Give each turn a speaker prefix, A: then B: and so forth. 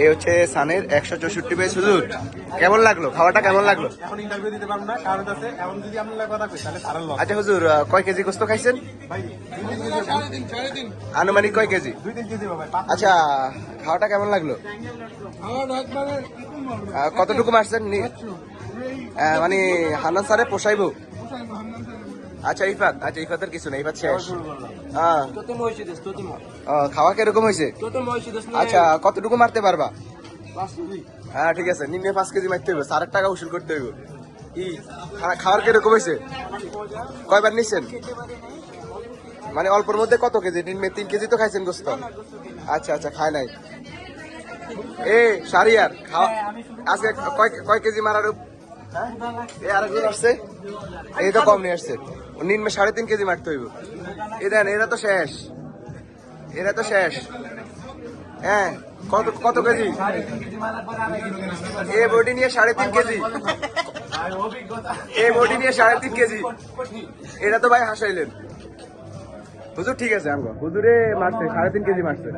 A: এই হচ্ছে সানের 164 পেজ। হুজুর কেমন লাগলো খাওয়াটা, কেমন লাগলো?
B: এখন ইন্টারভিউ দিতে পারবো না, কারণ আছে এখন যদি আমরা কথা কই তাহলে তারা লস।
A: আচ্ছা হুজুর, কয় কেজি গোস্ত খাইছেন?
B: ভাই 2-3 কেজি,
A: আনুমানিক কয় কেজি?
B: 2-3 কেজি ভাই।
A: আচ্ছা, খাওয়াটা কেমন লাগলো? কতটুকু মারছেন? মানে হান্নান স্যারে পোষাইবো? আচ্ছা ইফাত, আচ্ছা ইফাতের কিছু না, ইফাত শেষ। খাওয়া কিরকম হয়েছে? আচ্ছা, কতটুকু মারতে পারবা? হ্যাঁ ঠিক আছে, নিম্নে 5 কেজি মারতে হইব, 4 টাকা উসুল করতে হইব। খাওয়ার কিরকম হয়েছে? কয়বার নিচ্ছেন? মানে অল্পর মধ্যে কত কেজি? নিম্নে 3 কেজি তো খাইছেন গোস্ত? আচ্ছা আচ্ছা, খায় নাই। এ শারিয়ার খাওয়া আজকে কয় কেজি মারার? আরেকজন আসছে, এই তো কম নিয়ে আসছে। নিম্নে 3.5 কেজি মারতে হইব। এ দেন, এরা তো শেষ, এরা তো শেষ। হ্যাঁ, কত কত কেজি? এ বডি নিয়ে 3.5 কেজি, এ বডি নিয়ে 3.5 কেজি। এটা তো ভাই হাসাইলেন। হুজুর ঠিক আছে, হুজুরে মারছে 3.5 কেজি মারছে।